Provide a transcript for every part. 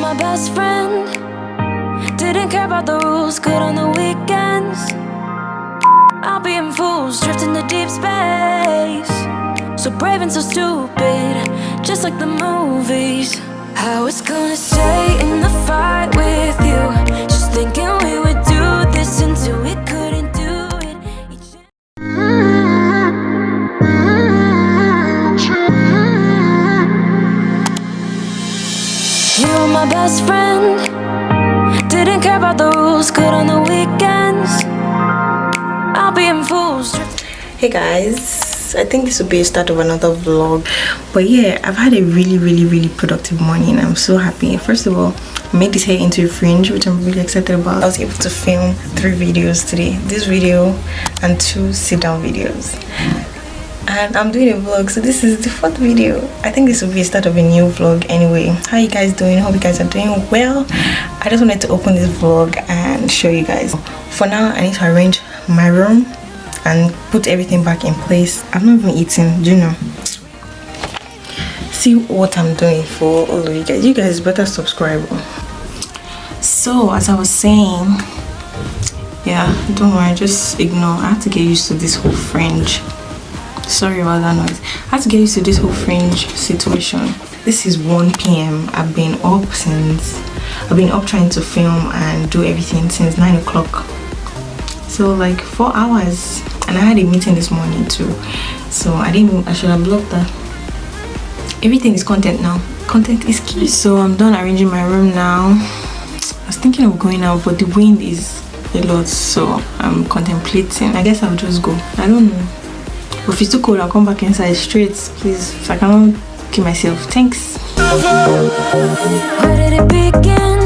my best friend. Didn't care about the rules, good on the weekends. I'll be in fools, drifting to deep space. So brave and so stupid, just like the movies. I was gonna stay in the fight with you, just thinking we would do this until we couldn't do it. You were my best friend. Didn't care about the rules, good on the weekends. I'll be in fools. Hey guys, I think this will be a start of another vlog, but yeah, I've had a really productive morning. I'm so happy. First of all, I made this hair into a fringe, which I'm really excited about. I was able to film 3 videos today, this video and 2 sit down videos, and I'm doing a vlog, so this is the 4th video. I think this will be a start of a new vlog anyway. How you guys doing? Hope you guys are doing well. I just wanted to open this vlog and show you guys. For now, I need to arrange my room and put everything back in place. I've not even eaten, do you know? See what I'm doing for all of you guys. You guys better subscribe. So as I was saying, yeah, don't worry, just ignore. I have to get used to this whole fringe. Sorry about that noise. I have to get used to this whole fringe situation. This is 1 p.m. I've been up trying to film and do everything since 9 o'clock. So like 4 hours, and I had a meeting this morning too, so I should have blocked that. Everything is content now. Content is key. So I'm done arranging my room now. I was thinking of going out, but the wind is a lot, so I'm contemplating. I guess I'll just go. I don't know, but if it's too cold, I'll come back inside straight, please, so I cannot kill myself. Thanks. Where did it begin?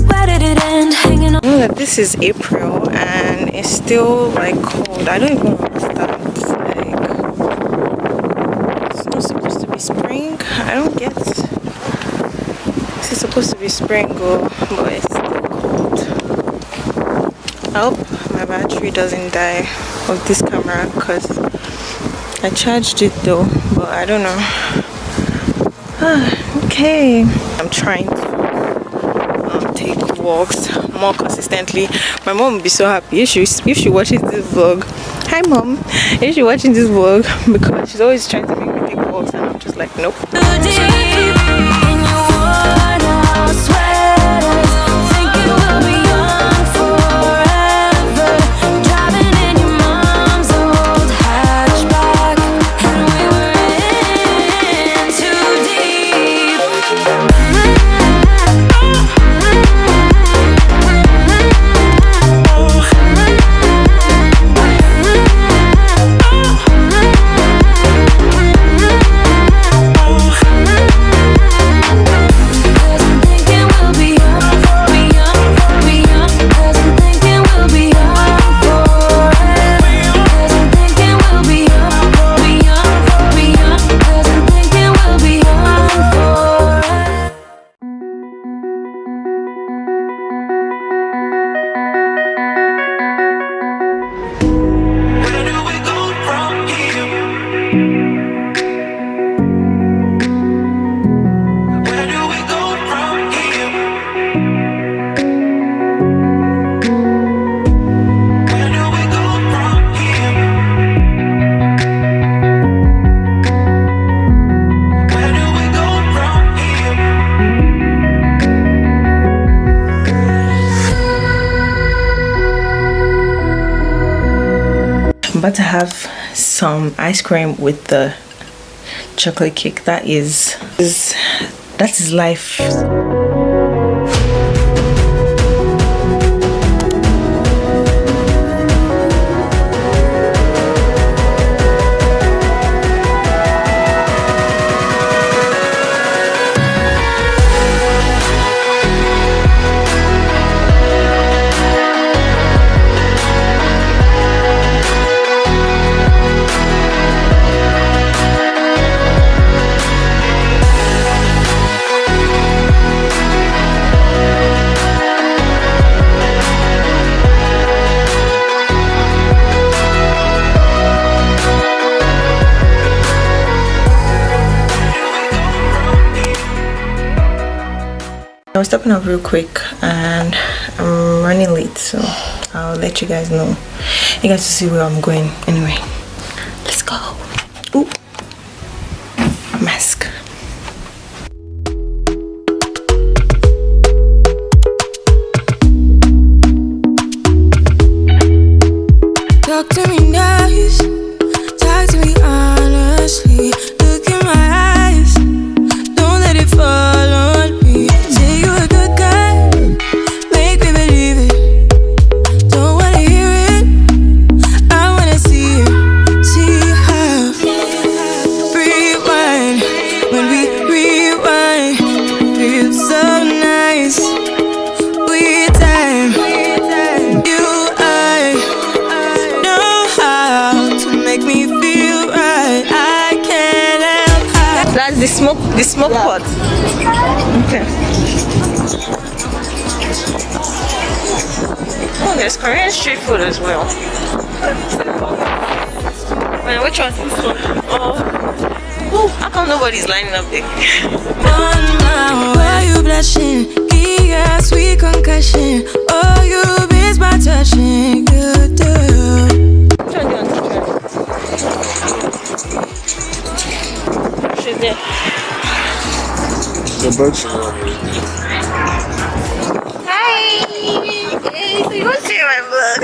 Where did it end? Hanging on. I know that this is April and it's still like cold. I don't even understand. Like, it's not supposed to be spring. I don't get it. This is supposed to be spring, but it's still cold. I hope my battery doesn't die of this camera, because I charged it though, but I don't know. Okay, I'm trying to take walks more consistently. My mom will be so happy if she watches this vlog. Hi mom, if she watching this vlog, because she's always trying to make me take walks and I'm just like, nope. About to have some ice cream with the chocolate cake. That is life. I was stepping up real quick and I'm running late, so I'll let you guys know. You guys to see where I'm going. Anyway, let's go. Ooh, mask. Talk to me nice, talk to me honestly. Look in my eyes, don't let it fall on me. Say you're a good guy, make me believe it. Don't wanna hear it, I wanna see it. See how rewind, when we rewind, feels so nice. We time, you make me feel right. I can't help how. That's the smoke pot. Okay. Oh, there's Korean street food as well. Man, which one? Oh, how come nobody's lining up there? Why are you blushing? Yeah, sweet concussion. Oh, you miss my touching. Good girl. Which one do you want to try? She's there. The birds. Hi! Hey, so you want to see my vlog?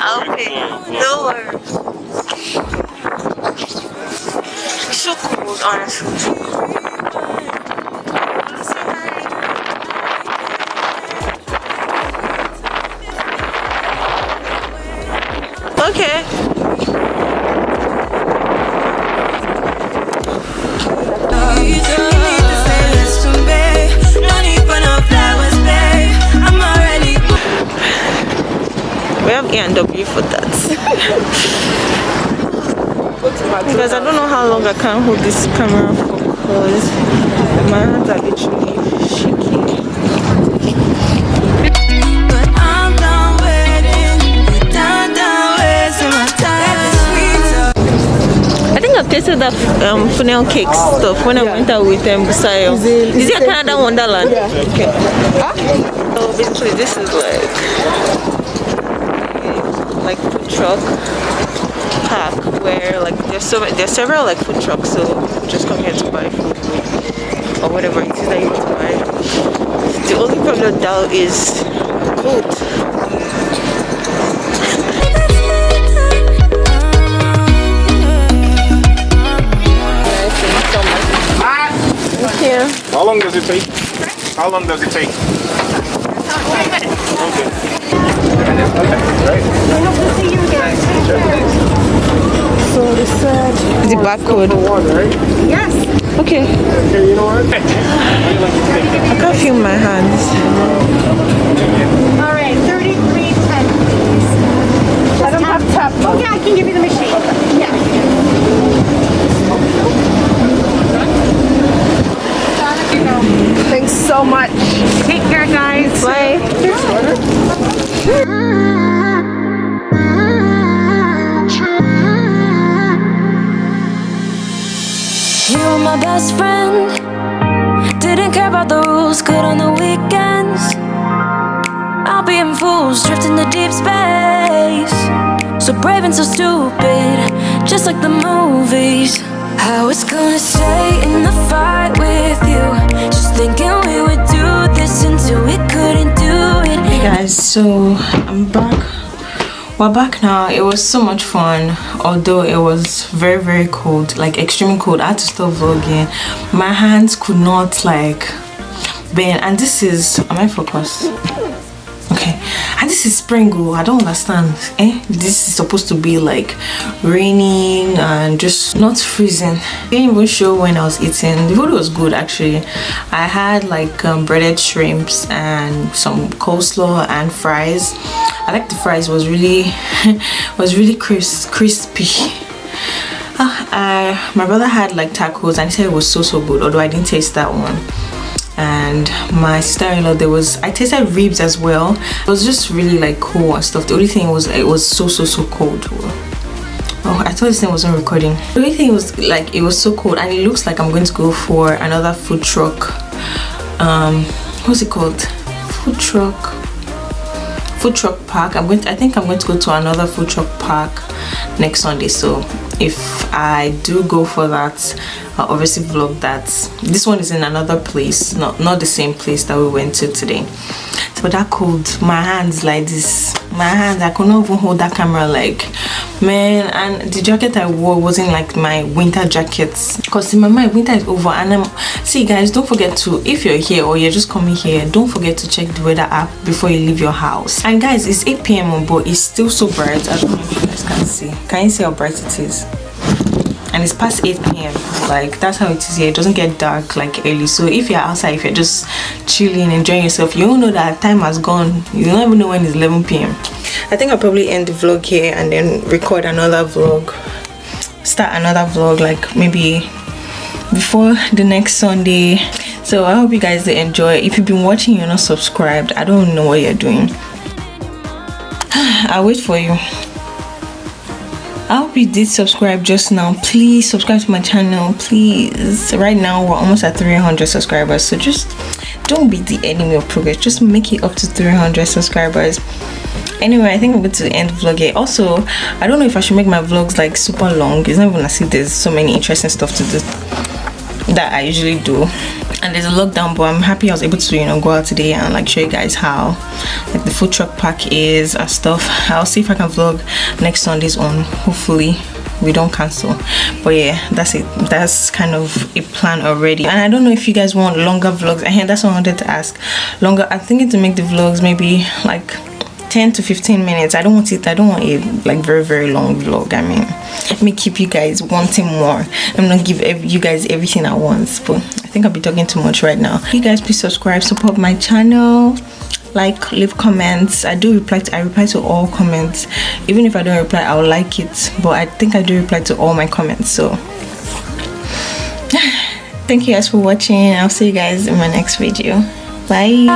I'll pay. No worries. It's so cold, honestly. Okay. We have A&W for that. Because I don't know how long I can hold this camera for, because my hands are literally shaking. But I'm done waiting, down, wasting my time. I think I've tasted that funnel cake stuff when I went out with Busayo. Is it a Canada Wonderland? Yeah. Okay. So basically this is like food truck park where like there's several like food trucks, so people just come here to buy food or whatever it is that you want to buy. The only problem now is cold. Yeah. How long does it take? How long does it take? Okay. So they said the barcode. Yes. Okay. Okay, you know what? I can't feel my hands. All right, 33.10, please. I don't have tap. Oh, yeah, I can give you the machine. Yeah. Thanks so much. Take care, guys. Bye. You were my best friend. Didn't care about the rules, good on the weekends. I'll be in fools, drifting to deep space. So brave and so stupid, just like the movies. I was gonna stay in the fight with you, just thinking we would do this until we couldn't do it. Hey guys, so I'm back. We're back now. It was so much fun, although it was very cold, like extremely cold. I had to stop vlogging. My hands could not like bend, and this is, am I focused? Okay, and this is spring. I don't understand. This is supposed to be like raining and just not freezing. I didn't even show when I was eating. The food was good actually. I had like breaded shrimps and some coleslaw and fries. I like the fries. Was really crispy. My brother had like tacos and he said it was so good, although I didn't taste that one. And my sister-in-law, I tasted ribs as well. It was just really like cool and stuff. The only thing was it was so cold. Oh, I thought this thing wasn't recording. The only thing was like it was so cold, and it looks like I'm going to go for another food truck what's it called, food truck park. I think I'm going to go to another food truck park next Sunday. So if I do go for that, I'll obviously vlog that. This one is in another place, not the same place that we went to today. But that cold, my hands like this, I could not even hold that camera, like, man. And the jacket I wore wasn't like my winter jackets, because in my mind winter is over. And see guys, don't forget to, if you're here or you're just coming here, don't forget to check the weather app before you leave your house. And guys, it's 8 p.m. but it's still so bright. I don't know if you guys can see. Can you see how bright it is? And it's past 8 p.m. like that's how it is here. It doesn't get dark like early. So if you're outside, if you're just chilling, enjoying yourself, you don't know that time has gone. You don't even know when it's 11 p.m. I think I'll probably end the vlog here and then record another vlog, start another vlog, like maybe before the next Sunday. So I hope you guys enjoy. If you've been watching, you're not subscribed, I don't know what you're doing. I'll wait for you. I hope you did subscribe just now. Please subscribe to my channel, please. Right now we're almost at 300 subscribers, so just don't be the enemy of progress. Just make it up to 300 subscribers. Anyway, I think I'm going to end the vlog here. Also, I don't know if I should make my vlogs like super long. It's not even as if there's so many interesting stuff to do that I usually do, and there's a lockdown, but I'm happy I was able to, you know, go out today and like show you guys how like the food truck park is and stuff. I'll see if I can vlog next Sunday's on. Hopefully we don't cancel. But yeah, that's it. That's kind of a plan already. And I don't know if you guys want longer vlogs. I that's what I wanted to ask. Longer, I'm thinking to make the vlogs maybe like 10 to 15 minutes. I don't want a like very long vlog. I mean, let me keep you guys wanting more. I'm not give you guys everything at once, but I think I'll be talking too much right now. You guys please subscribe, support my channel, like, leave comments. I reply to all comments. Even if I don't reply, I'll like it, but I think I do reply to all my comments. So thank you guys for watching. I'll see you guys in my next video. Bye.